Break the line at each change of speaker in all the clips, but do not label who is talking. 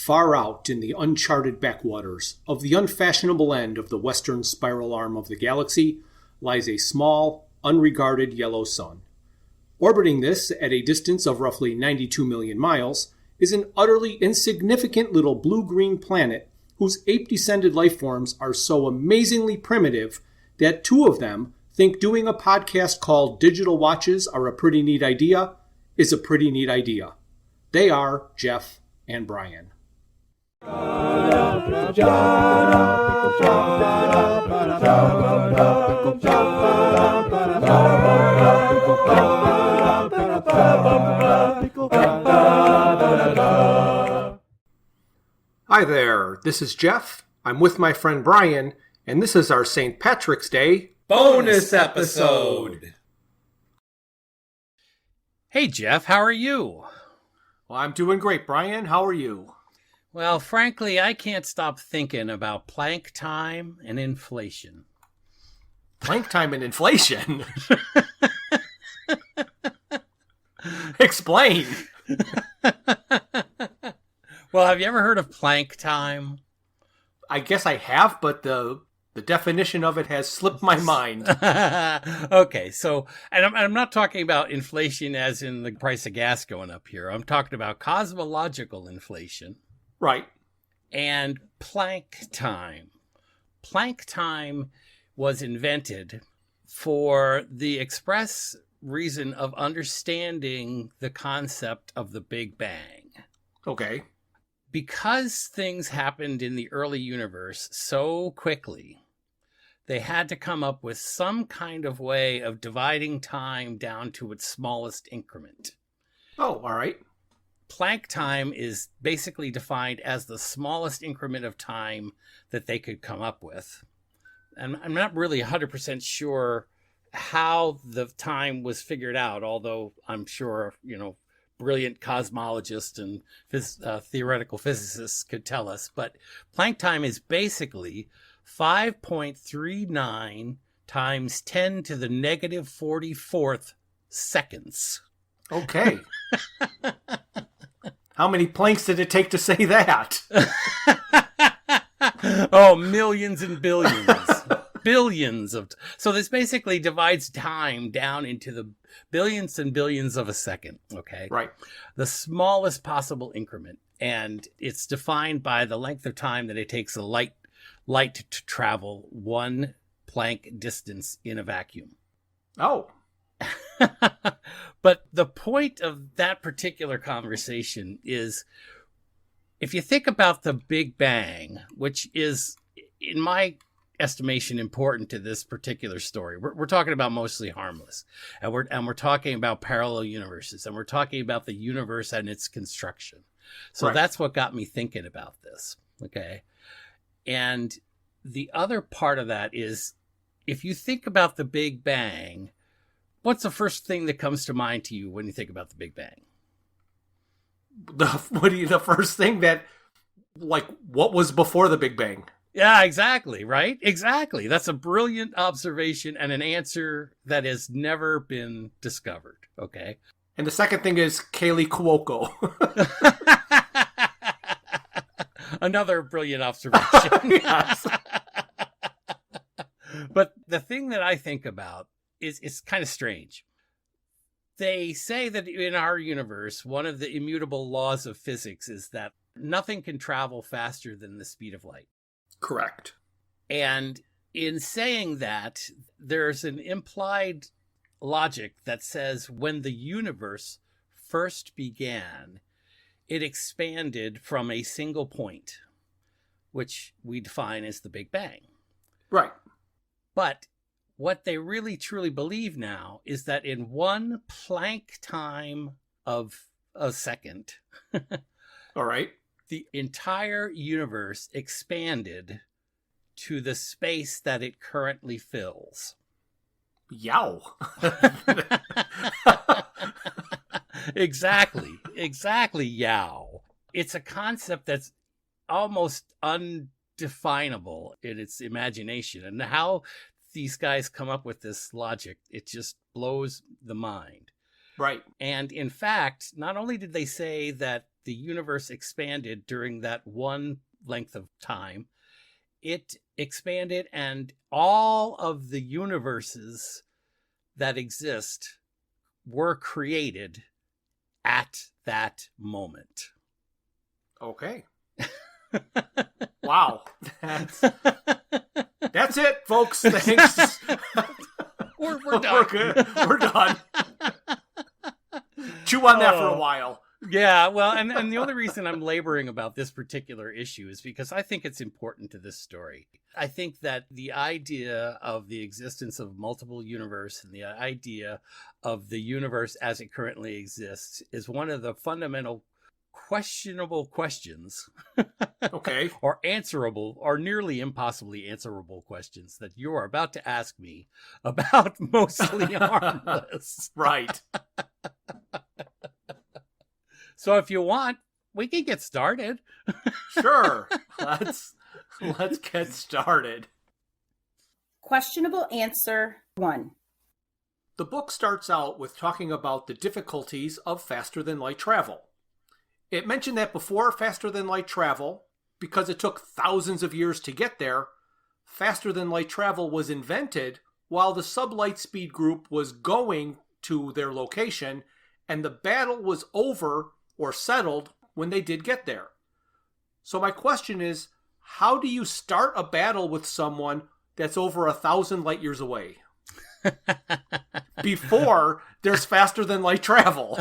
Far out in the uncharted backwaters of the unfashionable end of the western spiral arm of the galaxy lies a small, unregarded yellow sun. Orbiting this at a distance of roughly 92 million miles is an utterly insignificant little blue-green planet whose ape-descended life forms are so amazingly primitive that two of them think doing a podcast called Digital Watches Are a Pretty Neat Idea is a pretty neat idea. They are Jeff and Bryan. Hi there, this is Jeff. I'm with my friend Bryan, and this is our St. Patrick's Day
bonus episode.
Hey Jeff, how are you?
Well, I'm doing great, Bryan. How are you?
Well, frankly, I can't stop thinking about plank time and inflation.
Plank time and inflation? Explain.
Well, have you ever heard of plank time?
I guess I have, but the definition of it has slipped my mind.
Okay, so, and I'm not talking about inflation as in the price of gas going up here. I'm talking about cosmological inflation.
Right.
And plank time. Plank time was invented for the express reason of understanding the concept of the Big Bang.
Okay.
Because things happened in the early universe so quickly, they had to come up with some kind of way of dividing time down to its smallest increment.
Oh, all right.
Planck time is basically defined as the smallest increment of time that they could come up with. And I'm not really 100% sure how the time was figured out, although I'm sure, brilliant cosmologists and theoretical physicists could tell us. But Planck time is basically 5.39 times 10 to the negative 44th seconds.
Okay. How many planks did it take to say that?
Oh, millions and billions. Billions of... So this basically divides time down into the billions and billions of a second, okay?
Right.
The smallest possible increment. And it's defined by the length of time that it takes a light to travel 1 Planck distance in a vacuum.
Oh.
But the point of that particular conversation is, if you think about the Big Bang, which is, in my estimation, important to this particular story. We're talking about Mostly Harmless, and we're talking about parallel universes, and we're talking about the universe and its construction. So That's what got me thinking about this. Okay. And the other part of that is, if you think about the Big Bang, what's the first thing that comes to mind to you when you think about the Big Bang?
The first thing that, what was before the Big Bang?
Yeah, exactly, right? Exactly. That's a brilliant observation and an answer that has never been discovered, okay?
And the second thing is Kaylee Cuoco.
Another brilliant observation.
Yes.
But the thing that I think about is it's kind of strange. They say that in our universe, one of the immutable laws of physics is that nothing can travel faster than the speed of light.
Correct.
And in saying that, there's an implied logic that says when the universe first began, it expanded from a single point, which we define as the Big Bang.
Right.
But what they really truly believe now is that in 1 Planck time of a second,
all right,
the entire universe expanded to the space that it currently fills.
Yow.
Exactly, yow. It's a concept that's almost undefinable in its imagination. And how these guys come up with this logic, it just blows the mind.
Right.
And in fact, not only did they say that the universe expanded during that one length of time. It expanded, and all of the universes that exist were created at that moment.
Okay. Wow. That's it, folks. Thanks.
We're done.
We're good. We're done. Chew on that for a while.
Yeah, well, and the only reason I'm laboring about this particular issue is because I think it's important to this story. I think that the idea of the existence of multiple universe and the idea of the universe as it currently exists is one of the fundamental questionable questions.
Okay.
Or answerable, or nearly impossibly answerable questions that you are about to ask me about Mostly Harmless.
Right.
So if you want, we can get started.
Sure. Let's get started.
Questionable answer 1.
The book starts out with talking about the difficulties of faster-than-light travel. It mentioned that before faster-than-light travel, because it took thousands of years to get there, faster-than-light travel was invented while the sublight speed group was going to their location, and the battle was over or settled when they did get there. So my question is, how do you start a battle with someone that's over 1,000 light years away? Before there's faster than light travel.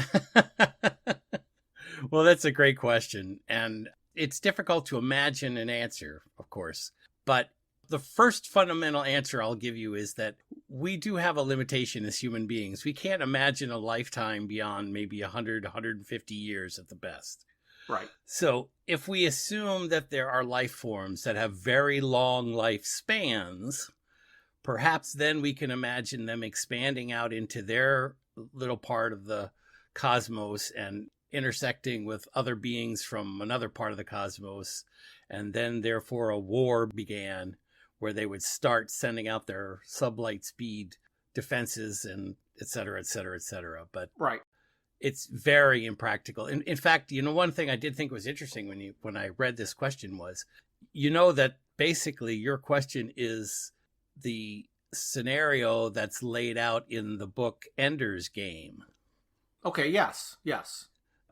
Well, that's a great question. And it's difficult to imagine an answer, of course. But the first fundamental answer I'll give you is that we do have a limitation as human beings. We can't imagine a lifetime beyond maybe 100, 150 years at the best.
Right.
So if we assume that there are life forms that have very long lifespans, perhaps then we can imagine them expanding out into their little part of the cosmos and intersecting with other beings from another part of the cosmos. And then therefore a war began where they would start sending out their sublight speed defenses and et cetera, et cetera, et cetera. But
right.
It's very impractical. In fact, one thing I did think was interesting when I read this question was, that basically your question is the scenario that's laid out in the book Ender's Game.
Okay, yes.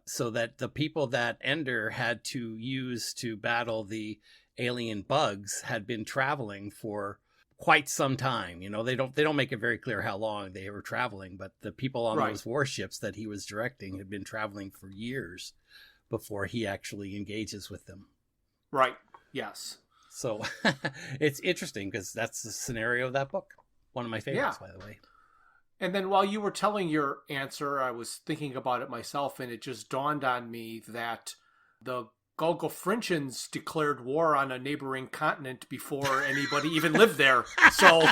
So that the people that Ender had to use to battle the alien bugs had been traveling for quite some time. They don't make it very clear how long they were traveling, but the people on those warships that he was directing had been traveling for years before he actually engages with them.
Right. Yes.
So it's interesting because that's the scenario of that book. One of my favorites, by the way.
And then while you were telling your answer, I was thinking about it myself, and it just dawned on me that the Golgofrinchians declared war on a neighboring continent before anybody even lived there. So,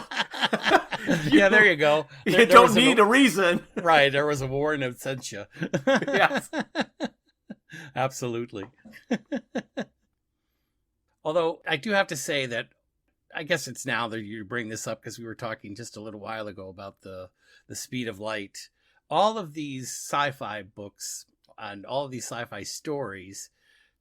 there you go.
You don't need a reason.
Right. There was a war in absentia.
Yes.
Absolutely. Although I do have to say that I guess it's now that you bring this up because we were talking just a little while ago about the speed of light. All of these sci-fi books and all of these sci-fi stories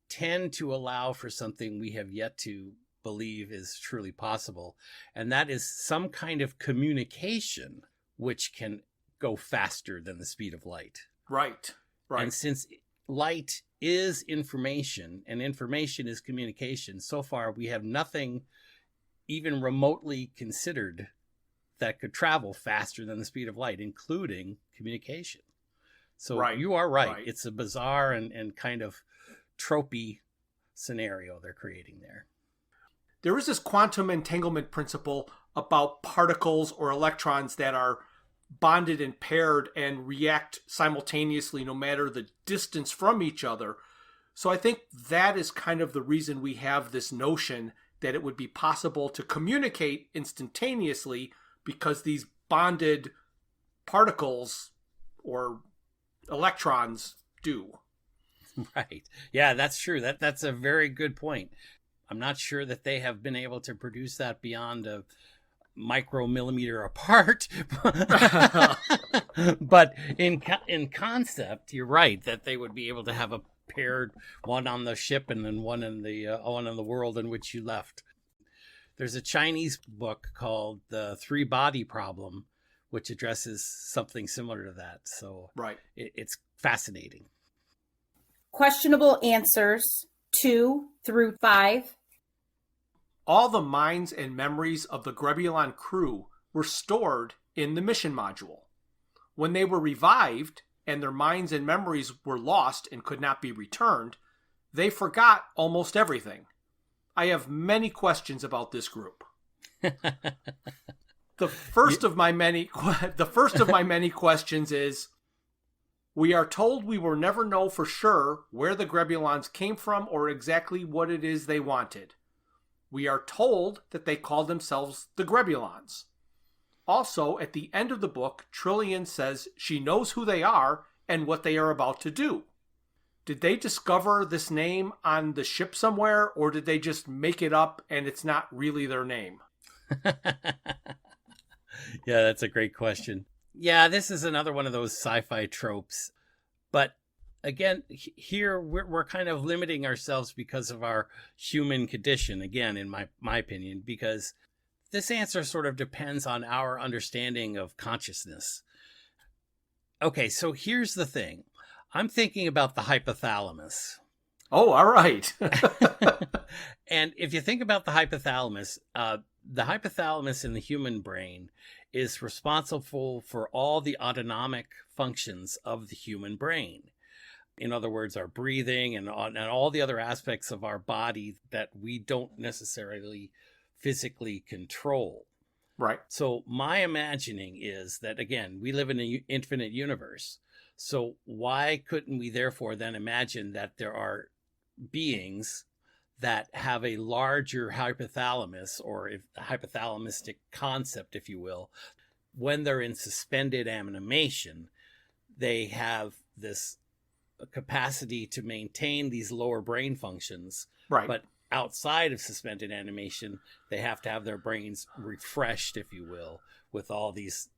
tend to allow for something we have yet to believe is truly possible. And that is some kind of communication which can go faster than the speed of light.
Right.
And since light is information and information is communication, so far we have nothing even remotely considered that could travel faster than the speed of light, including communication. So you are right. It's a bizarre and kind of tropey scenario they're creating there.
There is this quantum entanglement principle about particles or electrons that are bonded and paired and react simultaneously no matter the distance from each other. So I think that is kind of the reason we have this notion that it would be possible to communicate instantaneously because these bonded particles or electrons do.
Right. Yeah, that's true. That's a very good point. I'm not sure that they have been able to produce that beyond a micromillimeter apart. But in concept, you're right that they would be able to have a paired, one on the ship and then one in the world in which you left. There's a Chinese book called The Three Body Problem, which addresses something similar to that. So
Right.
It's fascinating.
Questionable answers 2 through 5.
All the minds and memories of the Grebulon crew were stored in the mission module. When they were revived and their minds and memories were lost and could not be returned, they forgot almost everything. I have many questions about this group. The first of my many questions is, we are told we will never know for sure where the Grebulons came from or exactly what it is they wanted. We are told that they called themselves the Grebulons. Also, at the end of the book, Trillian says she knows who they are and what they are about to do. Did they discover this name on the ship somewhere, or did they just make it up and it's not really their name?
Yeah, that's a great question. Yeah, this is another one of those sci-fi tropes. But again, here we're kind of limiting ourselves because of our human condition, again, in my opinion, because this answer sort of depends on our understanding of consciousness. Okay, so here's the thing. I'm thinking about the hypothalamus.
Oh, all right.
And if you think about the hypothalamus in the human brain is responsible for all the autonomic functions of the human brain. In other words, our breathing and all the other aspects of our body that we don't necessarily physically control.
Right.
So my imagining is that, again, we live in an infinite universe. So why couldn't we therefore then imagine that there are beings that have a larger hypothalamus, or a hypothalamistic concept, if you will? When they're in suspended animation, they have this capacity to maintain these lower brain functions.
Right.
But outside of suspended animation, they have to have their brains refreshed, if you will, with all these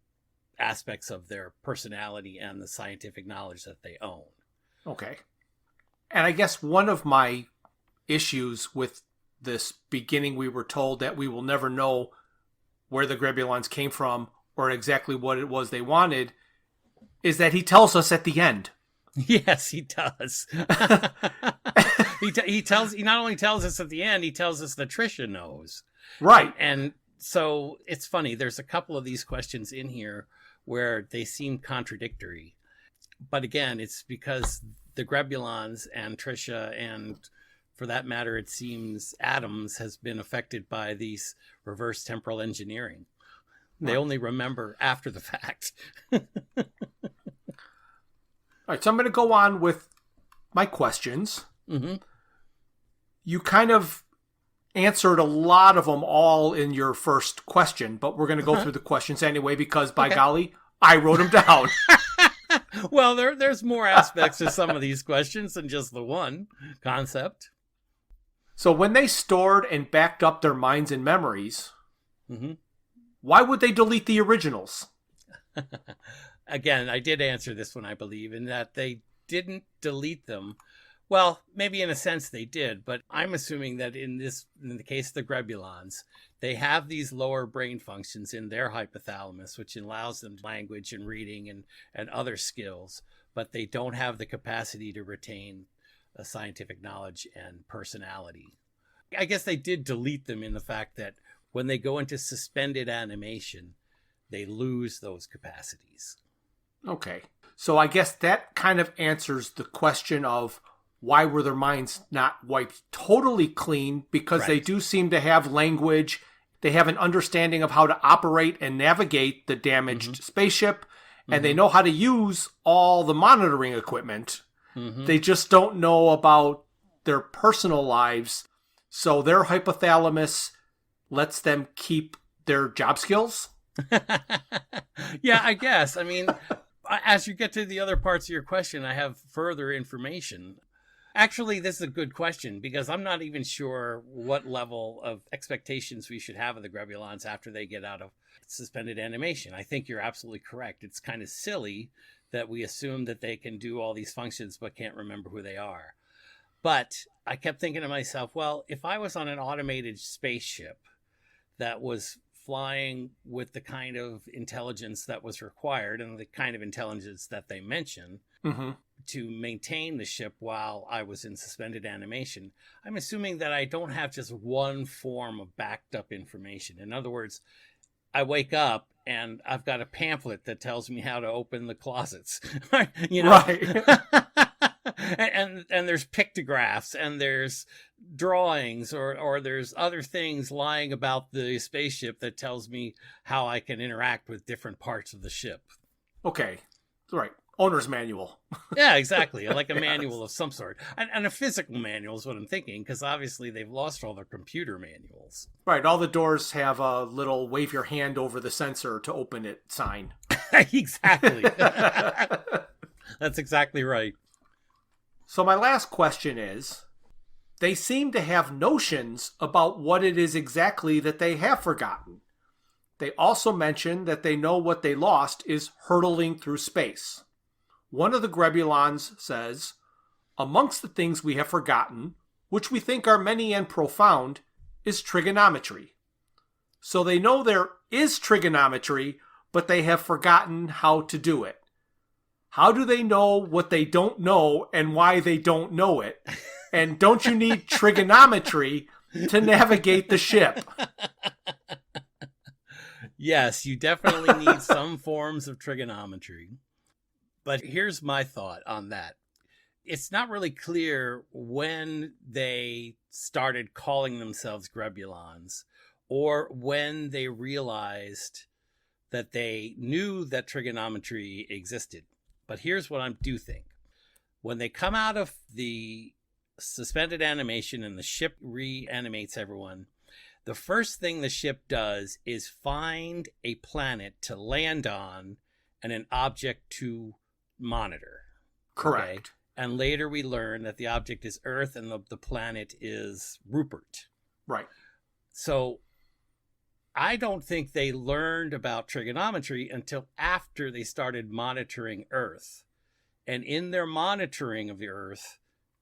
aspects of their personality and the scientific knowledge that they own.
Okay. And I guess one of my issues with this beginning, we were told that we will never know where the Grebulons came from or exactly what it was they wanted, is that he tells us at the end.
Yes, he does. He not only tells us at the end, he tells us that Tricia knows.
Right.
And so it's funny. There's a couple of these questions in here where they seem contradictory. But again, it's because the Grebulons and Tricia, and for that matter, it seems Adams, has been affected by these reverse temporal engineering. They only remember after the fact.
All right, so I'm going to go on with my questions.
Mm-hmm.
You kind of answered a lot of them all in your first question, but we're going to go through the questions anyway because, by golly, I wrote them down.
Well, there's more aspects to some of these questions than just the one concept.
So when they stored and backed up their minds and memories, why would they delete the originals?
Again, I did answer this one, I believe, in that they didn't delete them. Well, maybe in a sense they did, but I'm assuming that in the case of the Grebulons, they have these lower brain functions in their hypothalamus, which allows them language and reading and other skills, but they don't have the capacity to retain a scientific knowledge and personality. I guess they did delete them in the fact that when they go into suspended animation, they lose those capacities.
Okay. So I guess that kind of answers the question of why were their minds not wiped totally clean? Because they do seem to have language. They have an understanding of how to operate and navigate the damaged spaceship. And they know how to use all the monitoring equipment. They just don't know about their personal lives. So their hypothalamus lets them keep their job skills?
Yeah, I guess. I mean, as you get to the other parts of your question, I have further information. Actually, this is a good question because I'm not even sure what level of expectations we should have of the Grebulons after they get out of suspended animation. I think you're absolutely correct. It's kind of silly that we assume that they can do all these functions but can't remember who they are. But I kept thinking to myself, well, if I was on an automated spaceship that was flying with the kind of intelligence that was required and the kind of intelligence that they mention to maintain the ship while I was in suspended animation, I'm assuming that I don't have just one form of backed up information. In other words, I wake up and I've got a pamphlet that tells me how to open the closets, you know?
Right.
and there's pictographs and there's drawings or there's other things lying about the spaceship that tells me how I can interact with different parts of the ship.
Okay. Right. Owner's manual.
Yeah, exactly. Like a manual of some sort. And a physical manual is what I'm thinking, because obviously they've lost all their computer manuals.
Right. All the doors have a little wave your hand over the sensor to open it sign.
Exactly. That's exactly right.
So my last question is, they seem to have notions about what it is exactly that they have forgotten. They also mention that they know what they lost is hurtling through space. One of the Grebulons says, amongst the things we have forgotten, which we think are many and profound, is trigonometry. So they know there is trigonometry, but they have forgotten how to do it. How do they know what they don't know and why they don't know it? And don't you need trigonometry to navigate the ship?
Yes, you definitely need some forms of trigonometry. But here's my thought on that. It's not really clear when they started calling themselves Grebulons or when they realized that they knew that trigonometry existed. But here's what I do think. When they come out of the suspended animation and the ship reanimates everyone, the first thing the ship does is find a planet to land on and an object to monitor.
Correct.
Okay? And later we learn that the object is Earth and the planet is Rupert.
Right.
So I don't think they learned about trigonometry until after they started monitoring Earth. And in their monitoring of the Earth,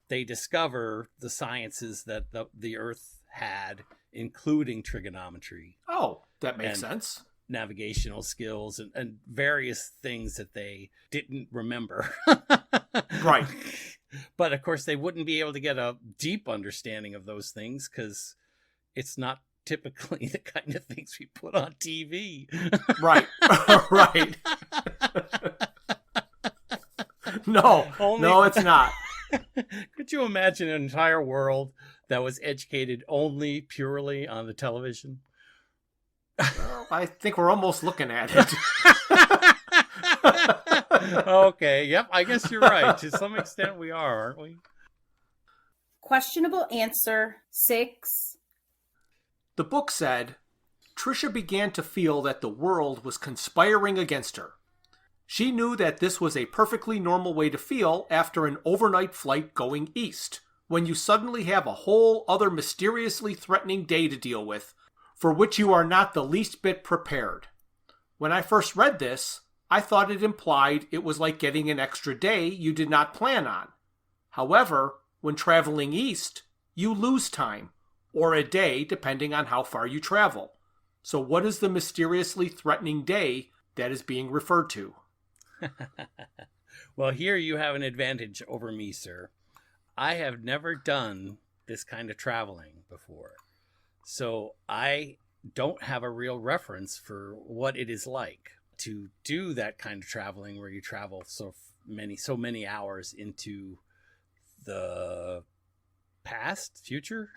they discover the sciences that the Earth had, including trigonometry.
Oh, that makes sense.
Navigational skills and various things that they didn't remember.
Right.
But of course, they wouldn't be able to get a deep understanding of those things because it's not typically the kind of things we put on TV.
Right. Right. No, no, it's not.
Could you imagine an entire world that was educated only purely on the television?
Well, I think we're almost looking at it.
Okay, yep, I guess you're right. To some extent we are, aren't we?
Questionable answer 6.
The book said, Tricia began to feel that the world was conspiring against her. She knew that this was a perfectly normal way to feel after an overnight flight going east, when you suddenly have a whole other mysteriously threatening day to deal with, for which you are not the least bit prepared. When I first read this, I thought it implied it was like getting an extra day you did not plan on. However, when traveling east, you lose time, or a day depending on how far you travel. So what is the mysteriously threatening day that is being referred to?
Well, here you have an advantage over me, sir. I have never done this kind of traveling before. So I don't have a real reference for what it is like to do that kind of traveling where you travel so many hours into the past, future.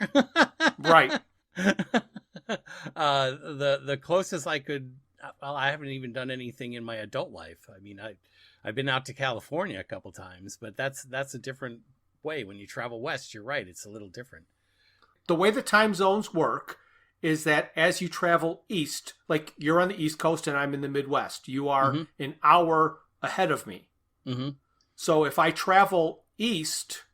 Right.
The closest I could, well, I haven't even done anything in my adult life. I mean, I've been out to California a couple times, but that's a different way. When you travel west, you're right, it's a little different.
The way the time zones work is that as you travel east, like you're on the East Coast and I'm in the Midwest, you are an hour ahead of me.
Mm-hmm.
So if I travel east,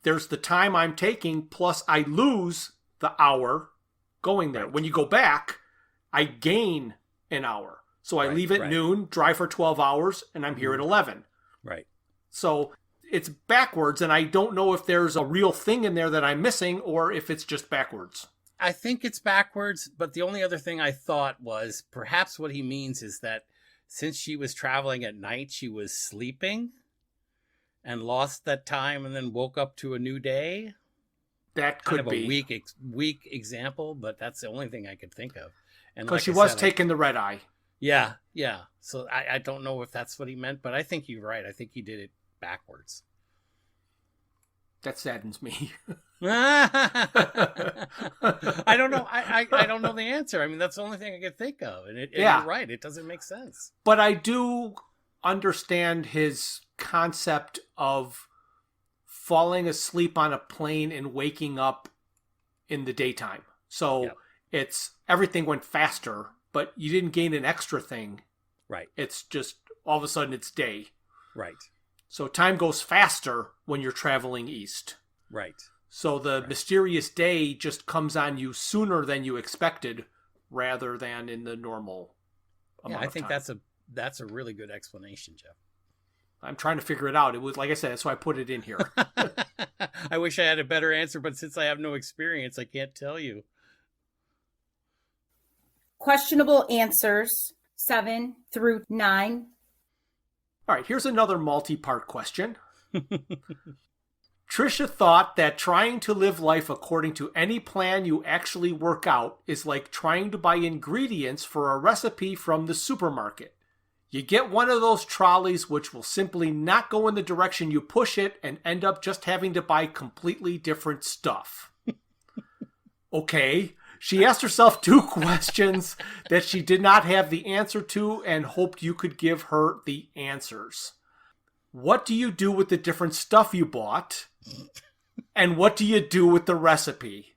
there's the time I'm taking, plus I lose the hour going there. Right. When you go back, I gain an hour. So I leave at noon, drive for 12 hours, and I'm here at 11.
Right.
So it's backwards, and I don't know if there's a real thing in there that I'm missing or if it's just backwards.
I think it's backwards, but the only other thing I thought was perhaps what he means is that since she was traveling at night, she was sleeping and lost that time and then woke up to a new day.
That could be.
Kind of a weak example, but that's the only thing I could think of. And
because she was taking the red eye.
Yeah. So I don't know if that's what he meant, but I think you're right. I think he did it backwards.
That saddens me.
I don't know. I don't know the answer. I mean, that's the only thing I could think of. And you're right. It doesn't make sense.
But I do understand his concept of falling asleep on a plane and waking up in the daytime. So it's everything went faster, but you didn't gain an extra thing.
Right.
It's just all of a sudden it's day.
Right.
So time goes faster when you're traveling east.
Right.
So the mysterious day just comes on you sooner than you expected rather than in the normal amount of time.
I think that's a really good explanation, Jeff.
I'm trying to figure it out. It was, like I said, that's why I put it in here.
I wish I had a better answer, but since I have no experience, I can't tell you.
Questionable answers 7 through 9.
All right, here's another multi-part question. Trisha thought that trying to live life according to any plan you actually work out is like trying to buy ingredients for a recipe from the supermarket. You get one of those trolleys which will simply not go in the direction you push it and end up just having to buy completely different stuff. Okay. She asked herself 2 questions that she did not have the answer to and hoped you could give her the answers. What do you do with the different stuff you bought? And what do you do with the recipe?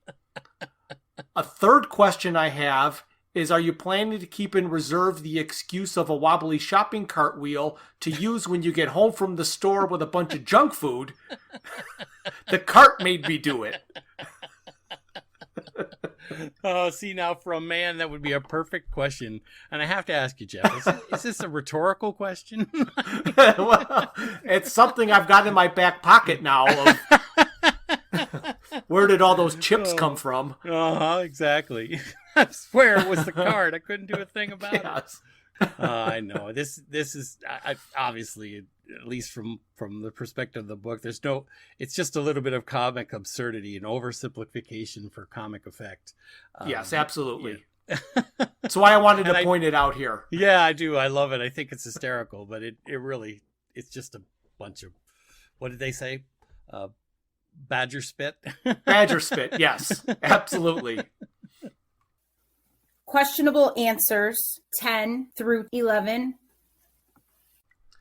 A third question I have is, are you planning to keep in reserve the excuse of a wobbly shopping cart wheel to use when you get home from the store with a bunch of junk food? The cart made me do it.
Oh, see, now for a man, that would be a perfect question. And I have to ask you, Jeff, is this a rhetorical question?
Well, it's something I've got in my back pocket now. Where did all those chips come from?
Exactly. I swear it was the card. I couldn't do a thing about it. I know. This is obviously, at least from the perspective of the book, it's just a little bit of comic absurdity and oversimplification for comic effect.
Yes, absolutely. Yeah. That's why I wanted to point it out here.
Yeah, I do. I love it. I think it's hysterical, but it's just a bunch of, what did they say? Badger spit?
Badger spit, yes. Absolutely.
Questionable answers 10 through 11.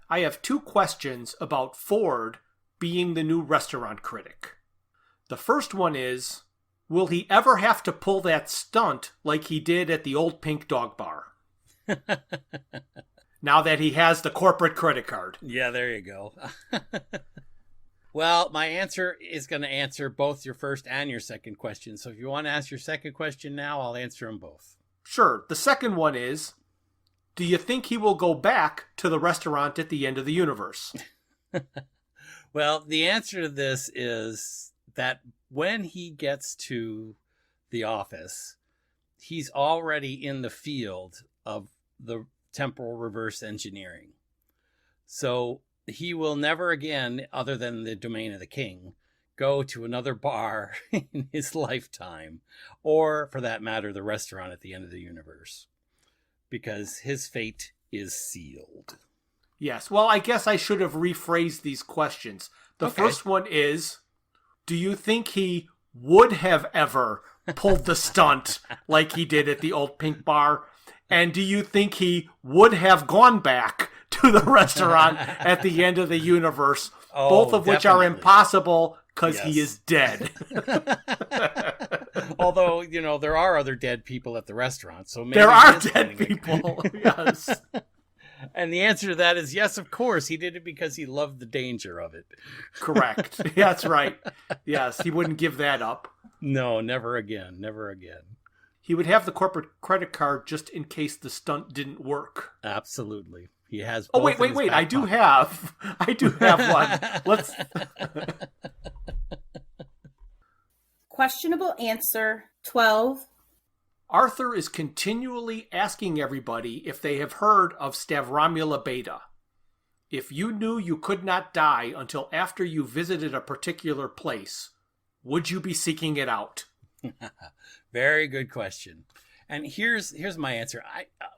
I have 2 questions about Ford being the new restaurant critic. The first one is, will he ever have to pull that stunt like he did at the old Pink Dog Bar? Now that he has the corporate credit card.
Yeah, there you go. Well, my answer is going to answer both your first and your second question. So if you want to ask your second question now, I'll answer them both.
Sure. The second one is, do you think he will go back to the restaurant at the end of the universe?
Well, the answer to this is that when he gets to the office, he's already in the field of the temporal reverse engineering. So he will never again, other than the domain of the king, go to another bar in his lifetime, or for that matter, the restaurant at the end of the universe, because his fate is sealed.
Yes. Well, I guess I should have rephrased these questions. The first one is, do you think he would have ever pulled the stunt like he did at the old Pink Bar? And do you think he would have gone back to the restaurant at the end of the universe? Both of which are impossible because he is dead.
Although, there are other dead people at the restaurant. So maybe
there are dead people, yes.
And the answer to that is yes, of course. He did it because he loved the danger of it.
Correct. That's right. Yes, he wouldn't give that up.
No, never again. Never again.
He would have the corporate credit card just in case the stunt didn't work.
Absolutely. He has.
Oh,
both
wait.
in his back
I do
pocket.
have one. Let's.
Questionable answer 12.
Arthur is continually asking everybody if they have heard of Stavromula Beta. If you knew you could not die until after you visited a particular place, would you be seeking it out?
Very good question. And here's my answer.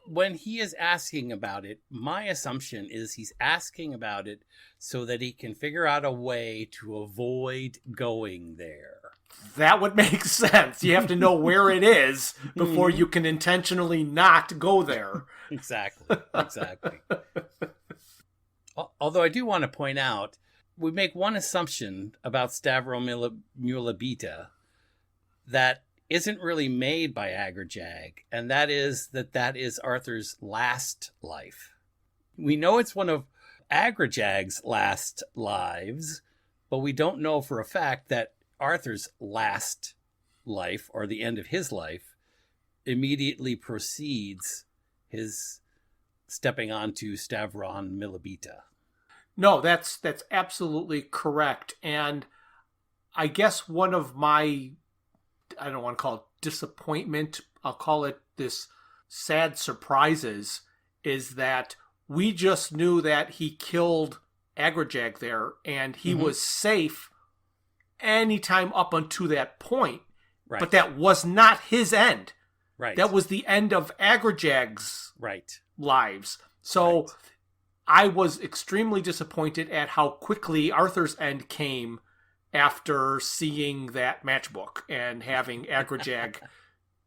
When he is asking about it, my assumption is he's asking about it so that he can figure out a way to avoid going there.
That would make sense. You have to know where it is before you can intentionally not go there.
Exactly. Although I do want to point out, we make one assumption about Stavromula Beta that isn't really made by Agrajag, and that is Arthur's last life. We know it's one of Agrajag's last lives, but we don't know for a fact that Arthur's last life, or the end of his life, immediately precedes his stepping onto Stavromula Beta.
No, that's absolutely correct. And I guess one of my, I don't want to call it disappointment, I'll call it this sad surprises, is that we just knew that he killed Agrajag there, and he was safe anytime up until that point.
Right.
But that was not his end.
Right.
That was the end of Agrajag's lives. So
right.
I was extremely disappointed at how quickly Arthur's end came after seeing that matchbook and having Agrajag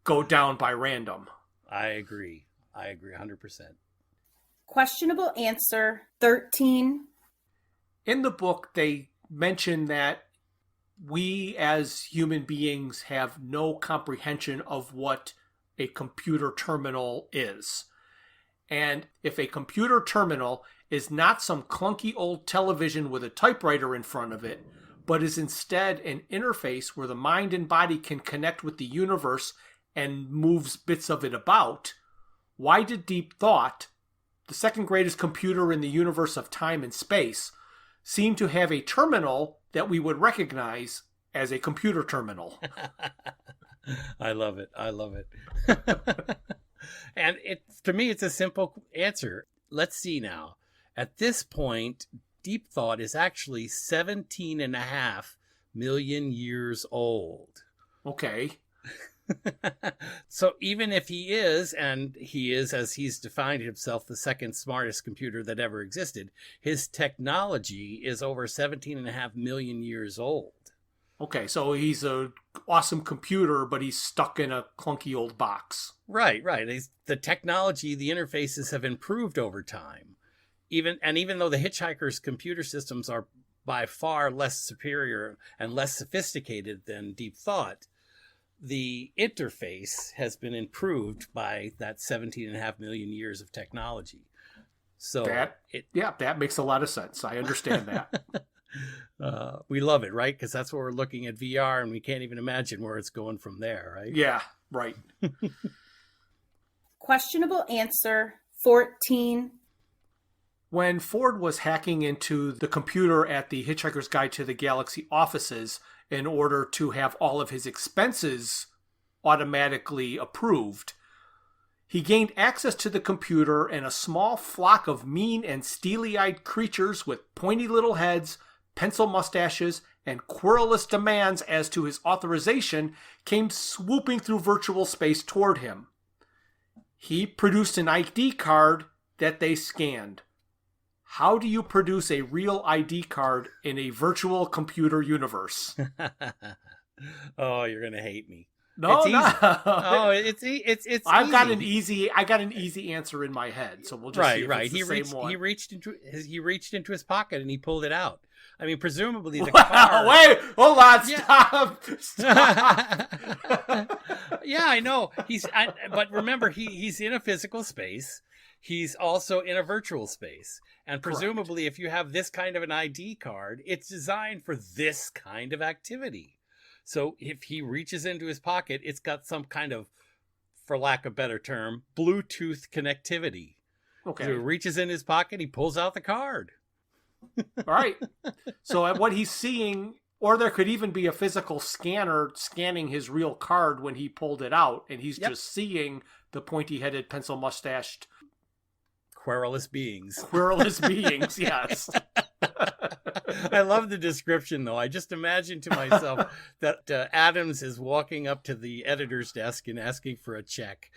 go down by random.
I agree 100%.
Questionable answer 13.
In the book, they mention that we as human beings have no comprehension of what a computer terminal is. And if a computer terminal is not some clunky old television with a typewriter in front of it, but is instead an interface where the mind and body can connect with the universe and moves bits of it about, why did Deep Thought, the second greatest computer in the universe of time and space, seem to have a terminal that we would recognize as a computer terminal?
I love it. And to me, it's a simple answer. Let's see now. At this point, Deep Thought is actually 17.5 million years old.
Okay.
So even if he is, and he is, as he's defined himself, the second smartest computer that ever existed, his technology is over 17.5 million years old.
Okay, so he's an awesome computer, but he's stuck in a clunky old box.
Right. The technology, the interfaces have improved over time. Even though the Hitchhiker's computer systems are by far less superior and less sophisticated than Deep Thought, the interface has been improved by that 17.5 million years of technology. So that makes a lot of sense. I understand that. We love it, right? Because that's where we're looking at VR, and we can't even imagine where it's going from there, right?
Yeah, right.
Questionable answer 14.
When Ford was hacking into the computer at the Hitchhiker's Guide to the Galaxy offices in order to have all of his expenses automatically approved, he gained access to the computer and a small flock of mean and steely-eyed creatures with pointy little heads, pencil mustaches, and querulous demands as to his authorization came swooping through virtual space toward him. He produced an ID card that they scanned. How do you produce a real ID card in a virtual computer universe?
Oh, you're going to hate me.
No,
it's
no.
Oh, it's
I got
easy.
an easy answer in my head, so we'll just see if it's the same one.
He reached into his pocket and he pulled it out. I mean, presumably the
wow,
car.
Wait, hold on, stop.
Yeah, I know. But remember, he's in a physical space. He's also in a virtual space. And presumably, if you have this kind of an ID card, it's designed for this kind of activity. So if he reaches into his pocket, it's got some kind of, for lack of a better term, Bluetooth connectivity.
Okay.
So he reaches in his pocket, he pulls out the card.
All right. So what he's seeing, or there could even be a physical scanner scanning his real card when he pulled it out, and he's just seeing the pointy-headed, pencil-mustached...
Querulous beings.
Querulous beings, yes.
I love the description, though. I just imagine to myself that Adams is walking up to the editor's desk and asking for a check.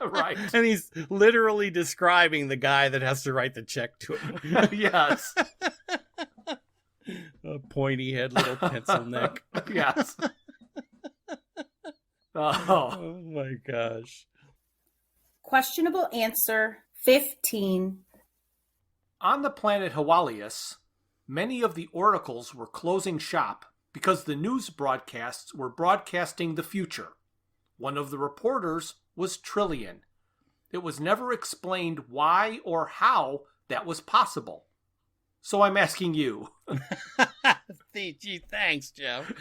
Right.
And he's literally describing the guy that has to write the check to him.
Yes.
A pointy head, little pencil neck.
Yes.
Oh my gosh.
Questionable answer 15.
On the planet Hawalius, many of the oracles were closing shop because the news broadcasts were broadcasting the future. One of the reporters was Trillian. It was never explained why or how that was possible. So I'm asking you.
Gee, thanks, Jeff.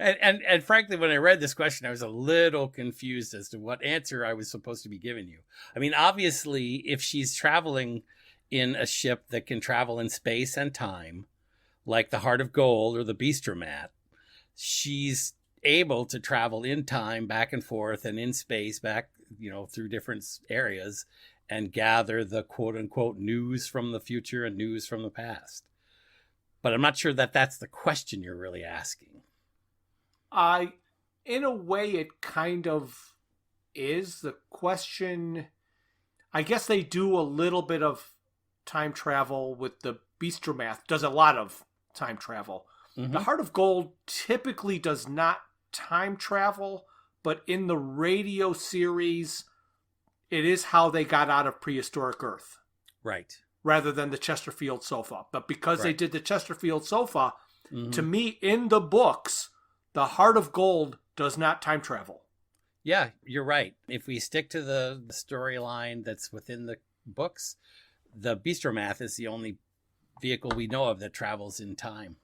And frankly, when I read this question, I was a little confused as to what answer I was supposed to be giving you. I mean, obviously, if she's traveling in a ship that can travel in space and time, like the Heart of Gold or the Beastromat, she's able to travel in time back and forth and in space back, through different areas and gather the quote unquote news from the future and news from the past. But I'm not sure that that's the question you're really asking.
In a way, it kind of is. The question, I guess they do a little bit of time travel with the Beastromath, does a lot of time travel. Mm-hmm. The Heart of Gold typically does not time travel, but in the radio series, it is how they got out of prehistoric Earth.
Right.
Rather than the Chesterfield sofa. But because they did the Chesterfield sofa, to me, in the books, the Heart of Gold does not time travel.
Yeah, you're right. If we stick to the storyline that's within the books, the Beastromath is the only vehicle we know of that travels in time.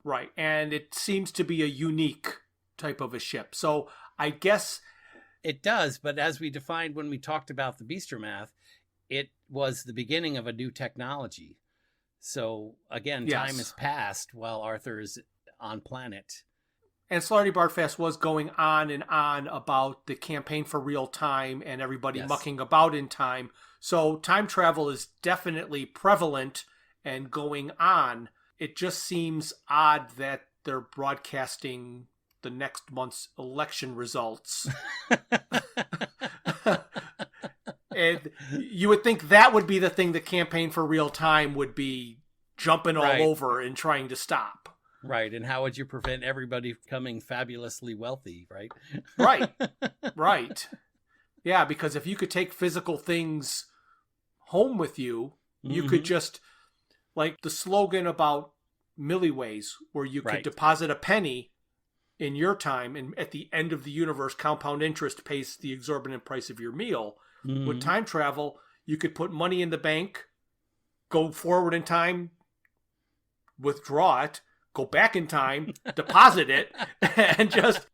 Right, and it seems to be a unique type of a ship. So I guess...
It does, but as we defined when we talked about the Beastromath, it was the beginning of a new technology. So, again, time has passed while Arthur is on planet.
And Slarty Bartfast was going on and on about the campaign for real time and everybody mucking about in time. So time travel is definitely prevalent and going on. It just seems odd that they're broadcasting the next month's election results. And you would think that would be the thing the campaign for real time would be jumping all over and trying to stop.
Right, and how would you prevent everybody becoming fabulously wealthy, right? Right.
Yeah, because if you could take physical things home with you, you could just, like the slogan about Milliways, where you could deposit a penny in your time, and at the end of the universe, compound interest pays the exorbitant price of your meal. With time travel, you could put money in the bank, go forward in time, withdraw it, go back in time, deposit it, and just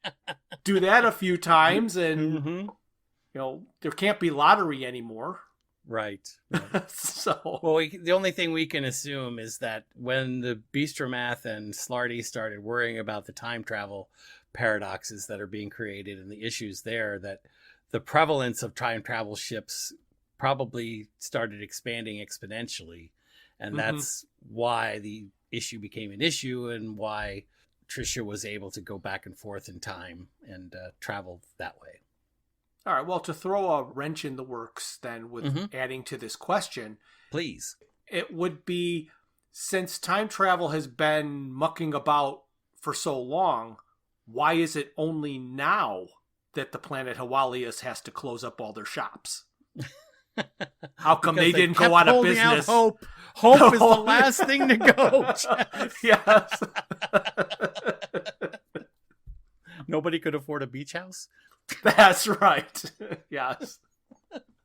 do that a few times. And, there can't be lottery anymore.
Right.
So,
the only thing we can assume is that when the Beastromath and Slarty started worrying about the time travel paradoxes that are being created and the issues there, that the prevalence of time travel ships probably started expanding exponentially. And that's why the issue became an issue and why Tricia was able to go back and forth in time and travel that way.
All right. Well, to throw a wrench in the works then with adding to this question.
Please.
It would be, since time travel has been mucking about for so long, why is it only now that the planet Hawalius has to close up all their shops? How come they didn't go out of business?
Hope is the last thing to go.
Yes.
Nobody could afford a beach house?
That's right. Yes.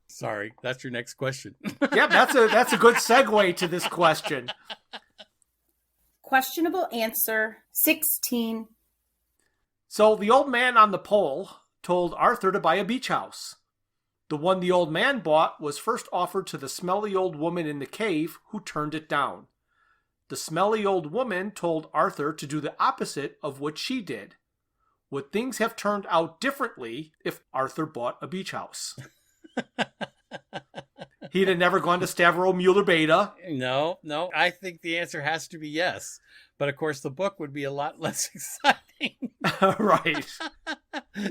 Sorry, that's your next question.
Yeah, that's a good segue to this question.
Questionable answer 16.
So the old man on the pole told Arthur to buy a beach house. The one the old man bought was first offered to the smelly old woman in the cave, who turned it down. The smelly old woman told Arthur to do the opposite of what she did. Would things have turned out differently if Arthur bought a beach house? He'd have never gone to Stavro Mueller Beta.
No. I think the answer has to be yes. But of course, the book would be a lot less exciting.
Right.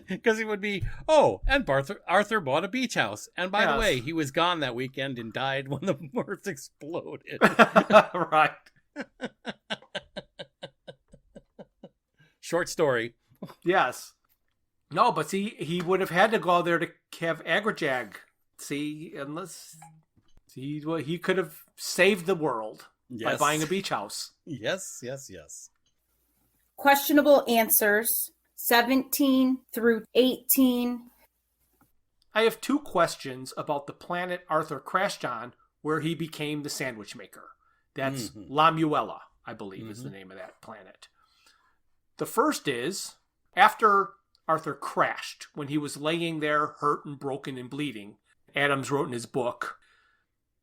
Because it would be, and Arthur bought a beach house. And by the way, he was gone that weekend and died when the earth exploded.
Right.
Short story.
Yes. No, but see, he would have had to go there to have Agrajag. See, he could have saved the world by buying a beach house.
Yes.
Questionable answers 17 through 18.
I have 2 questions about the planet Arthur crashed on where he became the sandwich maker. That's La Muela, I believe is the name of that planet. The first is, after Arthur crashed, when he was laying there hurt and broken and bleeding, Adams wrote in his book,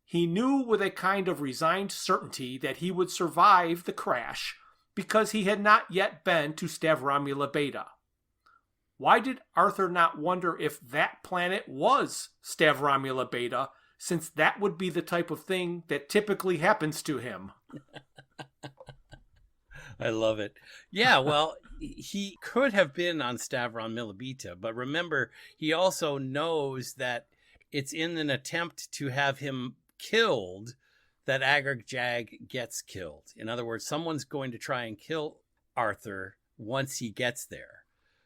he knew with a kind of resigned certainty that he would survive the crash because he had not yet been to Stavramula Beta. Why did Arthur not wonder if that planet was Stavramula Beta, since that would be the type of thing that typically happens to him?
I love it. Yeah, well, he could have been on Stavron Milibita, but remember, he also knows that it's in an attempt to have him killed that Agrajag gets killed. In other words, someone's going to try and kill Arthur once he gets there.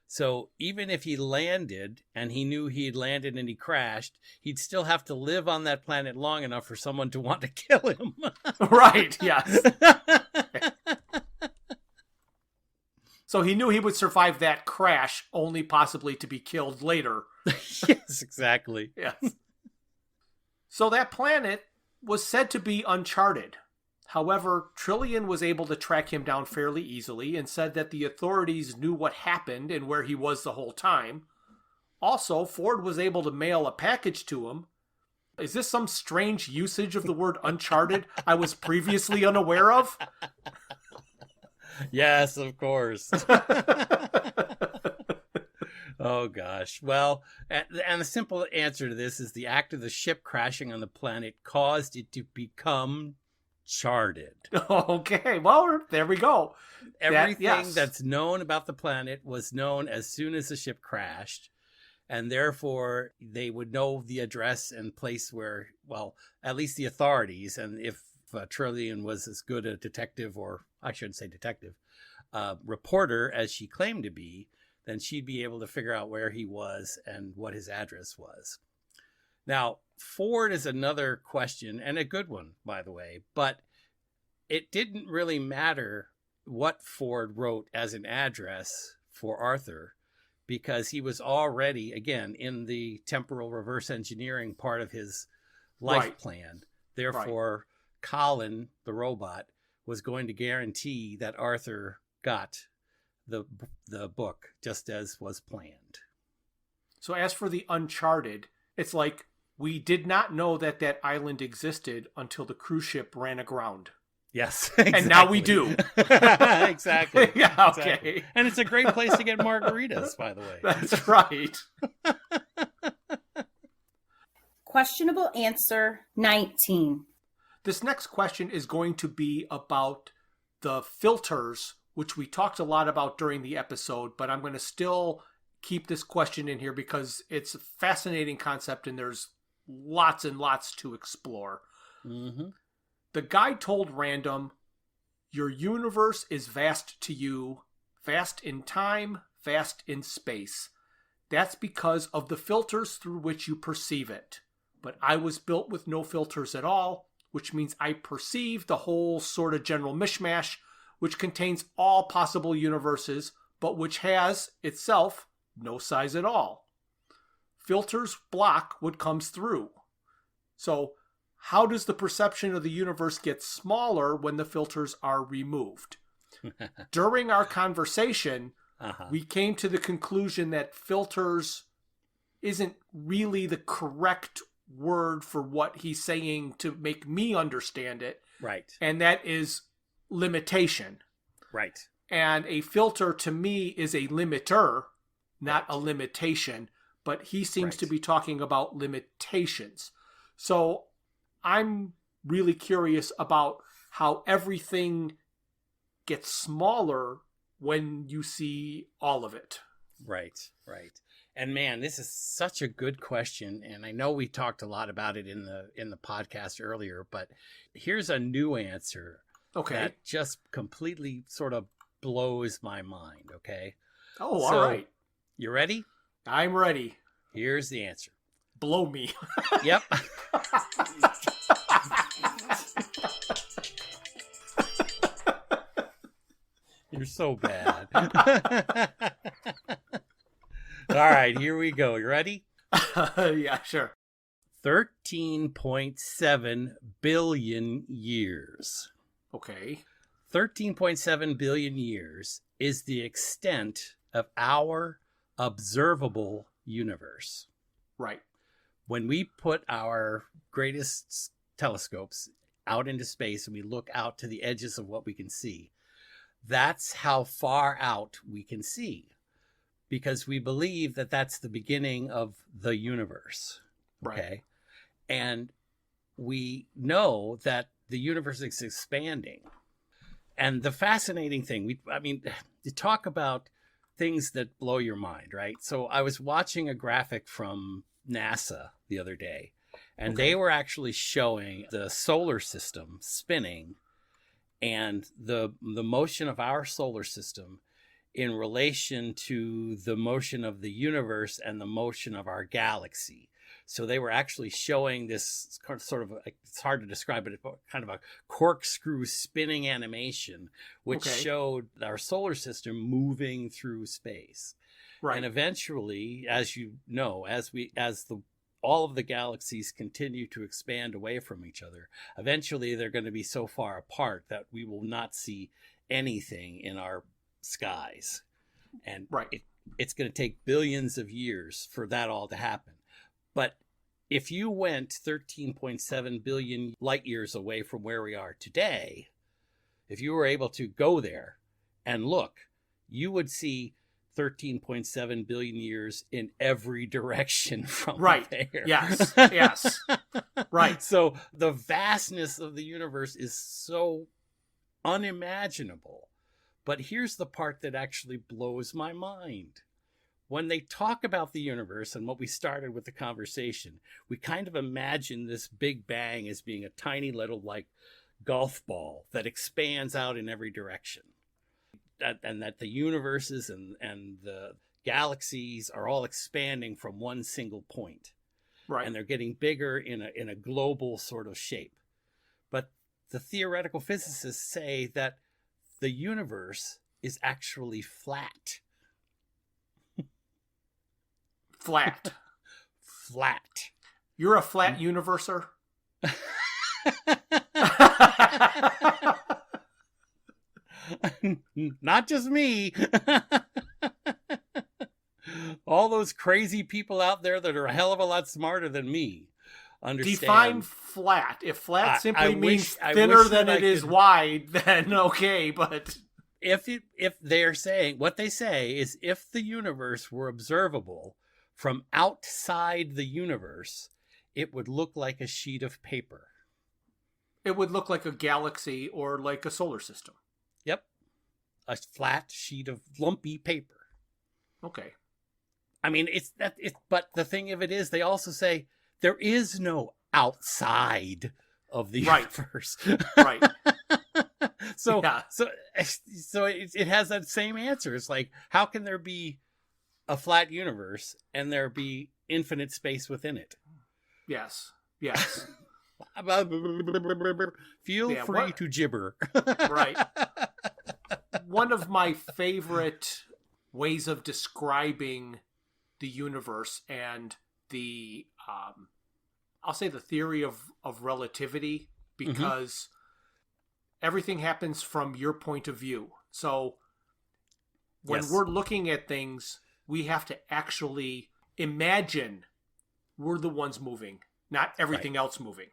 So even if he landed and he knew he had landed and he crashed, he'd still have to live on that planet long enough for someone to want to kill him.
Right, yes. So he knew he would survive that crash, only possibly to be killed later.
Yes, exactly.
Yes. So that planet was said to be uncharted. However, Trillian was able to track him down fairly easily and said that the authorities knew what happened and where he was the whole time. Also, Ford was able to mail a package to him. Is this some strange usage of the word uncharted I was previously unaware of?
Yes, of course. Oh, gosh. Well, and the simple answer to this is the act of the ship crashing on the planet caused it to become charted.
Okay, well, there we go.
Everything that's known about the planet was known as soon as the ship crashed, and therefore they would know the address and place where, well, at least the authorities, and if Trillian was as good a detective, or I shouldn't say detective, reporter as she claimed to be, then she'd be able to figure out where he was and what his address was. Now, Ford is another question, and a good one, by the way, but it didn't really matter what Ford wrote as an address for Arthur, because he was already, again, in the temporal reverse engineering part of his life plan. Therefore, Colin, the robot, was going to guarantee that Arthur got the book just as was planned.
So as for the Uncharted, it's like we did not know that that island existed until the cruise ship ran aground.
Yes, exactly.
And now we do.
Exactly.
Yeah, okay.
Exactly. And it's a great place to get margaritas, by the way.
That's right.
Questionable answer 19.
This next question is going to be about the filters, which we talked a lot about during the episode, but I'm going to still keep this question in here because it's a fascinating concept and there's lots and lots to explore.
Mm-hmm.
The guy told Random, your universe is vast to you, vast in time, vast in space. That's because of the filters through which you perceive it. But I was built with no filters at all, which means I perceive the whole sort of general mishmash, which contains all possible universes, but which has, itself, no size at all. Filters block what comes through. So, how does the perception of the universe get smaller when the filters are removed? During our conversation, we came to the conclusion that filters isn't really the correct word for what he's saying to make me understand it.
Right.
And that is limitation.
Right.
And a filter to me is a limiter, not a limitation, but he seems to be talking about limitations. So I'm really curious about how everything gets smaller when you see all of it.
Right. And man, this is such a good question, and I know we talked a lot about it in the podcast earlier, but here's a new answer.
Okay.
That just completely sort of blows my mind, okay?
Oh, all right.
You ready?
I'm ready.
Here's the answer.
Blow me.
Yep. You're so bad. All right, here we go. You ready?
Yeah, sure.
13.7 billion years.
Okay.
13.7 billion years is the extent of our observable universe.
Right.
When we put our greatest telescopes out into space and we look out to the edges of what we can see, that's how far out we can see, because we believe that that's the beginning of the universe. Okay.
Right.
And we know that the universe is expanding. And the fascinating thing, to talk about things that blow your mind, right? So I was watching a graphic from NASA the other day, and they were actually showing the solar system spinning and the motion of our solar system in relation to the motion of the universe and the motion of our galaxy. So they were actually showing this sort of, it's hard to describe, but it's kind of a corkscrew spinning animation, which showed our solar system moving through space.
Right.
And eventually, as you know, all of the galaxies continue to expand away from each other, eventually they're going to be so far apart that we will not see anything in our skies. And it's going to take billions of years for that all to happen. But if you went 13.7 billion light years away from where we are today, if you were able to go there and look, you would see 13.7 billion years in every direction from there.
Yes. Right.
So the vastness of the universe is so unimaginable. But here's the part that actually blows my mind. When they talk about the universe and what we started with the conversation, we kind of imagine this Big Bang as being a tiny little golf ball that expands out in every direction. And that the universes and the galaxies are all expanding from one single point. Right. And they're getting bigger in a global sort of shape. But the theoretical physicists say that the universe is actually flat.
Flat.
Flat.
You're a flat universer?
Not just me. All those crazy people out there that are a hell of a lot smarter than me understand.
Define flat. If flat simply means thinner than it is wide, then okay, but
if they're saying, what they say is, if the universe were observable from outside the universe, it would look like a sheet of paper.
It would look like a galaxy or like a solar system.
Yep. A flat sheet of lumpy paper.
Okay.
But the thing of it is, they also say there is no outside of the universe.
Right.
So it has that same answer. It's like, how can there be a flat universe and there be infinite space within it?
Yes.
Feel free to gibber.
Right. One of my favorite ways of describing the universe and the I'll say the theory of relativity, because everything happens from your point of view. So When
Yes.
we're looking at things, we have to actually imagine we're the ones moving, not everything else moving,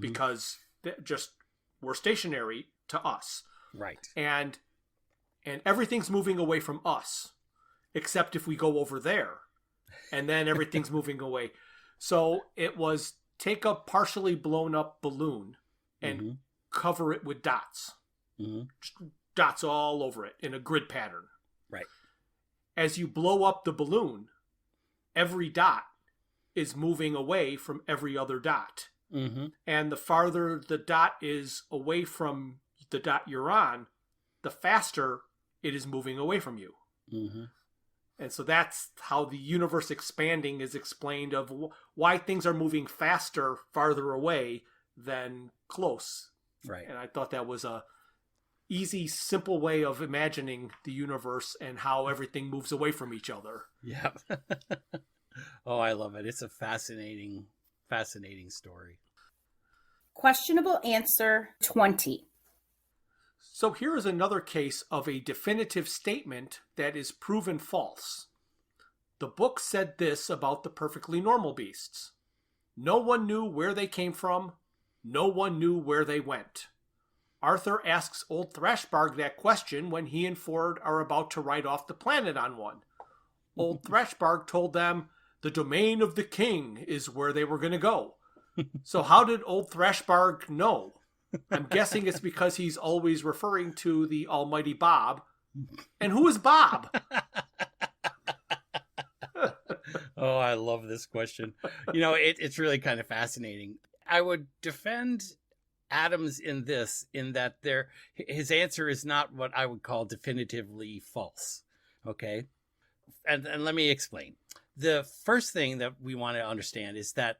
because we're stationary to us.
Right.
And everything's moving away from us, except if we go over there, and then everything's moving away. So it was take a partially blown up balloon and cover it with dots. Just dots all over it in a grid pattern.
Right.
As you blow up the balloon, every dot is moving away from every other dot. And the farther the dot is away from the dot you're on, the faster it is moving away from you. And so that's how the universe expanding is explained, of why things are moving faster farther away than close.
Right.
And I thought that was a easy, simple way of imagining the universe and how everything moves away from each other.
Yeah. Oh, I love it. It's a fascinating story.
Questionable answer 20.
So here is another case of a definitive statement that is proven false. The book said this about the perfectly normal beasts. No one knew where they came from. No one knew where they went. Arthur asks old Thrashbarg that question when he and Ford are about to ride off the planet on one. Old Thrashbarg told them the domain of the king is where they were going to go. So how did old Thrashbarg know? I'm guessing it's because he's always referring to the almighty Bob. And who is Bob?
Oh, I love this question. It's really kind of fascinating. I would defend Adams in that his answer is not what I would call definitively false. Okay. And let me explain. The first thing that we want to understand is that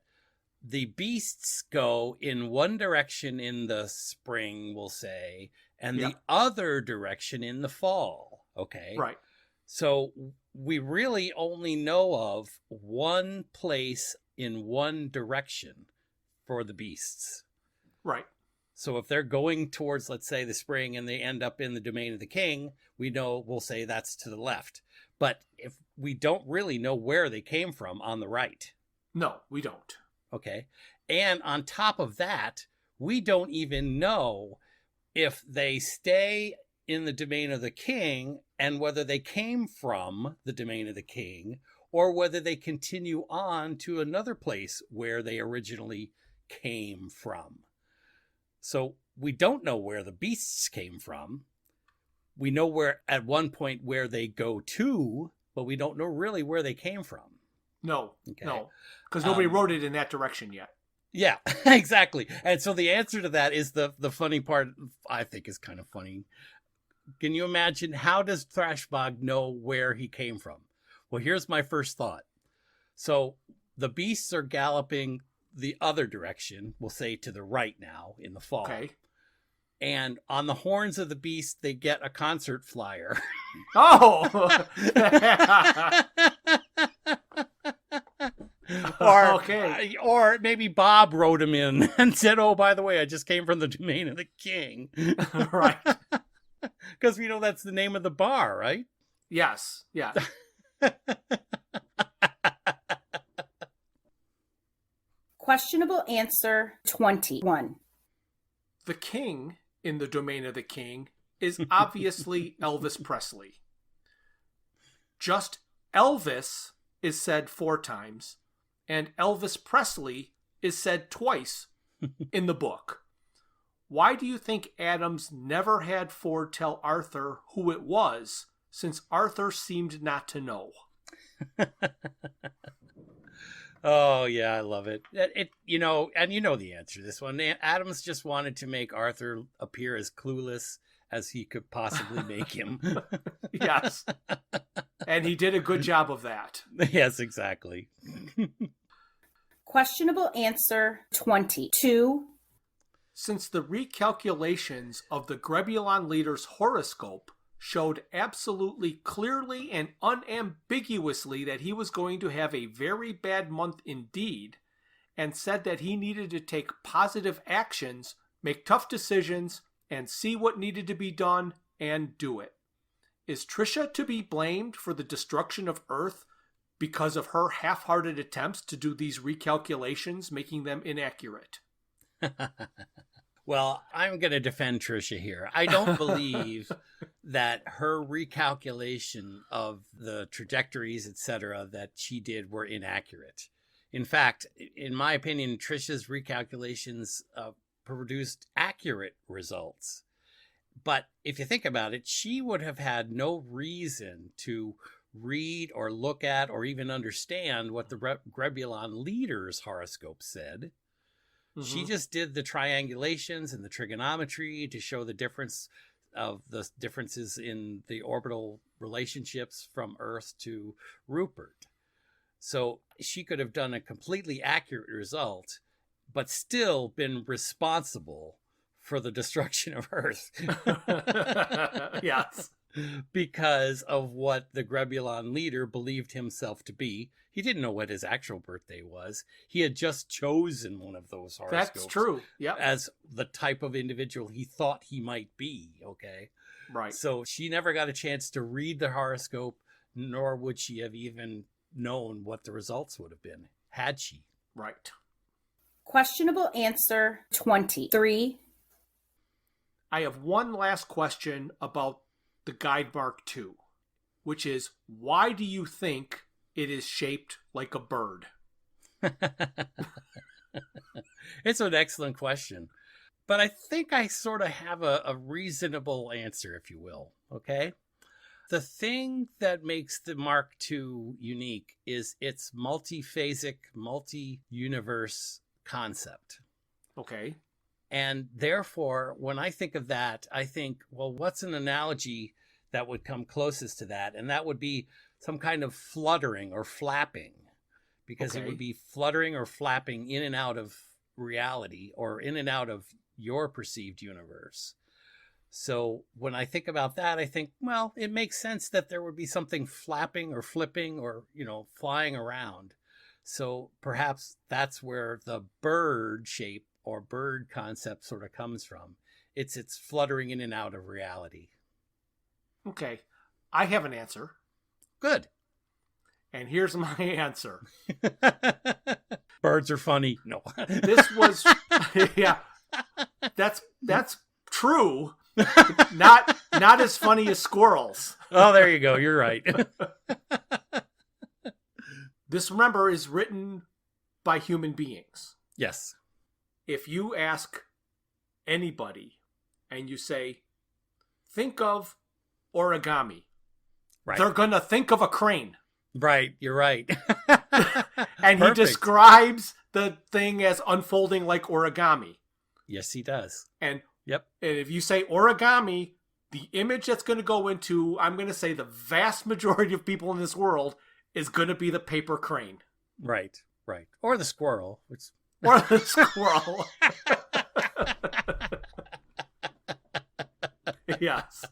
the beasts go in one direction in the spring, we'll say, and the other direction in the fall. Okay.
Right.
So we really only know of one place in one direction for the beasts.
Right.
So if they're going towards, let's say, the spring and they end up in the domain of the king, we'll say that's to the left. But if we don't really know where they came from on the right.
No, we don't.
Okay. And on top of that, we don't even know if they stay in the domain of the king and whether they came from the domain of the king or whether they continue on to another place where they originally came from. So we don't know where the beasts came from. We know where at one point where they go to, but we don't know really where they came from.
No,
Okay.
no, because nobody wrote it in that direction yet.
Yeah, exactly. And so the answer to that is the funny part, I think, is kind of funny. Can you imagine, how does Thrashbog know where he came from? Well, here's my first thought. So the beasts are galloping the other direction, we'll say to the right now in the fall.
Okay.
And on the horns of the beast, they get a concert flyer.
Oh!
Or maybe Bob wrote him in and said, oh, by the way, I just came from the domain of the king.
Right.
Because we know that's the name of the bar, right?
Yes. Yeah.
Questionable answer 21.
The king in the domain of the king is obviously Elvis Presley. Just Elvis is said 4 times, and Elvis Presley is said twice in the book. Why do you think Adams never had Ford tell Arthur who it was, since Arthur seemed not to know?
Oh, yeah, I love it. And you know the answer to this one. Adams just wanted to make Arthur appear as clueless as he could possibly make him.
Yes. And he did a good job of that.
Yes, exactly.
Questionable answer 22.
Since the recalculations of the Grebulon leader's horoscope showed absolutely clearly and unambiguously that he was going to have a very bad month indeed, and said that he needed to take positive actions, make tough decisions, and see what needed to be done and do it. is Trisha to be blamed for the destruction of Earth because of her half-hearted attempts to do these recalculations, making them inaccurate?
Well, I'm going to defend Trisha here. I don't believe that her recalculation of the trajectories, etc., that she did were inaccurate. In fact, in my opinion, Trisha's recalculations produced accurate results. But if you think about it, she would have had no reason to read or look at or even understand what the Grebulon leader's horoscope said. Mm-hmm. She just did the triangulations and the trigonometry to show the differences in the orbital relationships from Earth to Rupert. So she could have done a completely accurate result, but still been responsible for the destruction of Earth.
Yes.
Because of what the Grebulon leader believed himself to be. He didn't know what his actual birthday was. He had just chosen one of those horoscopes.
That's true. Yeah.
As the type of individual he thought he might be. Okay.
Right.
So she never got a chance to read the horoscope, nor would she have even known what the results would have been had she.
Right.
Questionable answer 23.
I have one last question about the Guide Mark II, which is, why do you think it is shaped like a bird?
It's an excellent question. But I think I sort of have a reasonable answer, if you will. Okay? The thing that makes the Mark II unique is its multiphasic, multi-universe concept.
Okay.
And therefore, when I think of that, I think, well, what's an analogy that would come closest to that? And that would be some kind of fluttering or flapping, because it would be fluttering or flapping in and out of reality or in and out of your perceived universe. So when I think about that, I think, well, it makes sense that there would be something flapping or flipping or, flying around. So perhaps that's where the bird shape or bird concept sort of comes from. It's fluttering in and out of reality.
Okay. I have an answer.
Good.
And here's my answer.
Birds are funny. No.
This was, yeah, that's true. Not as funny as squirrels.
Oh, there you go. You're right.
This, remember, is written by human beings.
Yes.
If you ask anybody and you say, think of origami,
right,
they're going to think of a crane.
Right. You're right.
And he describes the thing as unfolding like origami.
Yes, he does.
And
yep.
And if you say origami, the image that's going to go into, I'm going to say, the vast majority of people in this world is going to be the paper crane.
Right. Right. Or the squirrel.
Or the squirrel. Yes.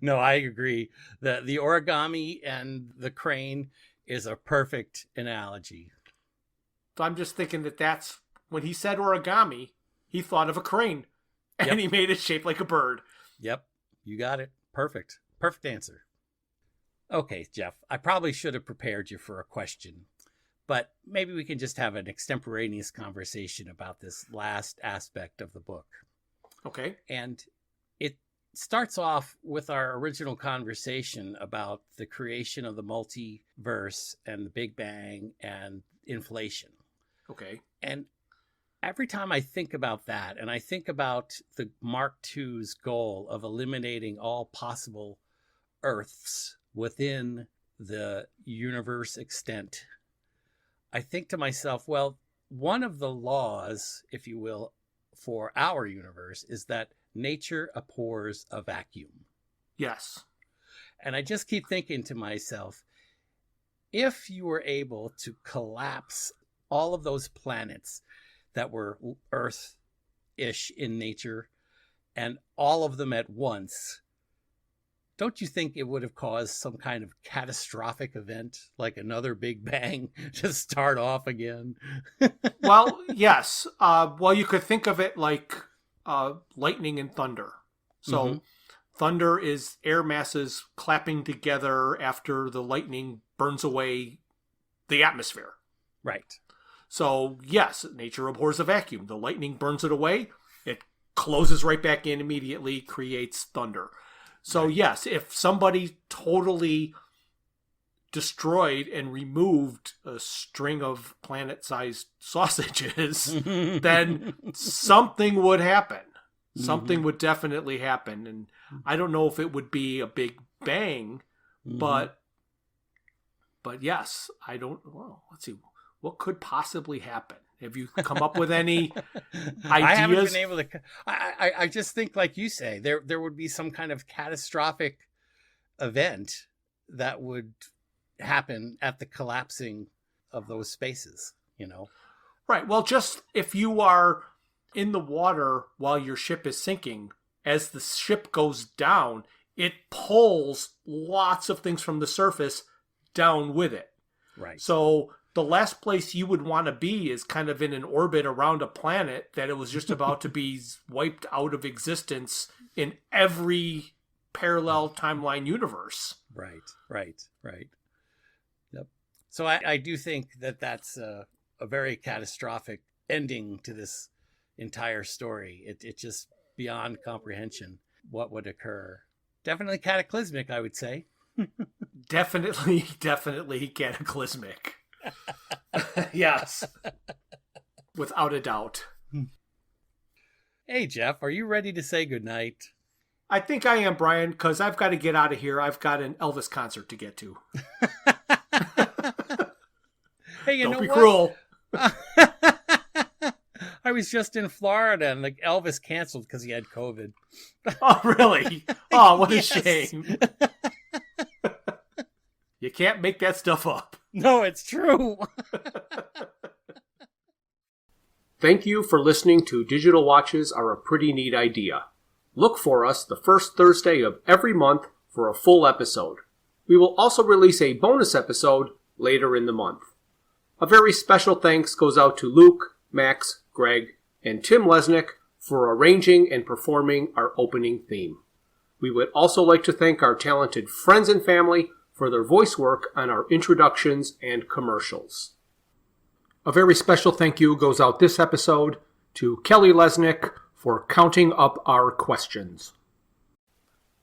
No, I agree. The origami and the crane is a perfect analogy.
So I'm just thinking that's, when he said origami, he thought of a crane. And he made it shaped like a bird.
Yep. You got it. Perfect. Perfect answer. Okay, Jeff, I probably should have prepared you for a question, but maybe we can just have an extemporaneous conversation about this last aspect of the book.
Okay.
And it starts off with our original conversation about the creation of the multiverse and the Big Bang and inflation.
Okay.
And every time I think about that, and I think about the Mark II's goal of eliminating all possible Earths within the universe extent, I think to myself, well, one of the laws, if you will, for our universe is that nature abhors a vacuum.
Yes.
And I just keep thinking to myself, if you were able to collapse all of those planets that were Earth-ish in nature and all of them at once, don't you think it would have caused some kind of catastrophic event, like another Big Bang, to start off again?
Well, yes. Well, you could think of it like lightning and thunder. So thunder is air masses clapping together after the lightning burns away the atmosphere.
Right.
So, yes, nature abhors a vacuum. The lightning burns it away. It closes right back in immediately, creates thunder. So, yes, if somebody totally destroyed and removed a string of planet-sized sausages, then something would happen. Something would definitely happen. And I don't know if it would be a big bang, but yes, I don't, well, let's see. What could possibly happen? Have you come up with any ideas?
I haven't been able to. I just think, like you say, there would be some kind of catastrophic event that would happen at the collapsing of those spaces, you know?
Right. Well, just if you are in the water while your ship is sinking, as the ship goes down, it pulls lots of things from the surface down with it.
Right.
So the last place you would want to be is kind of in an orbit around a planet that it was just about to be wiped out of existence in every parallel timeline universe.
Right. Yep. So I do think that that's a very catastrophic ending to this entire story. It just beyond comprehension what would occur. Definitely cataclysmic, I would say.
Definitely cataclysmic. Yes. Without a doubt.
Hey, Jeff, are you ready to say goodnight?
I think I am, Brian, because I've got to get out of here. I've got an Elvis concert to get to.
Hey,
Don't be cruel.
I was just in Florida and like Elvis canceled because he had COVID.
Oh, really? Oh, what a
Yes.
shame. You can't make that stuff up.
No, it's true.
Thank you for listening to Digital Watches Are a Pretty Neat Idea. Look for us the first Thursday of every month for a full episode. We will also release a bonus episode later in the month. A very special thanks goes out to Luke, Max, Greg, and Tim Lesnick for arranging and performing our opening theme. We would also like to thank our talented friends and family for their voice work on our introductions and commercials. A very special thank you goes out this episode to Kelly Lesnick for counting up our questions.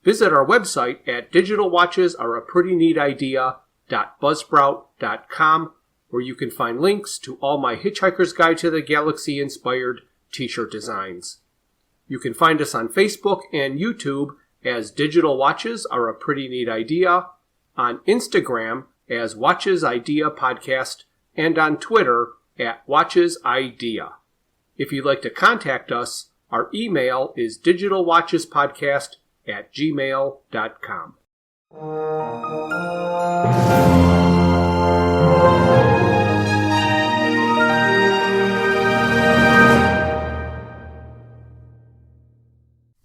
Visit our website at digitalwatchesareaprettyneatidea.buzzsprout.com, where you can find links to all my Hitchhiker's Guide to the Galaxy inspired t-shirt designs. You can find us on Facebook and YouTube as Digital Watches Are a Pretty Neat Idea, on Instagram as Watches Idea Podcast, and on Twitter at Watches Idea. If you'd like to contact us, our email is digitalwatchespodcast@gmail.com.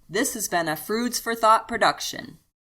This has been a Froods for Thought production.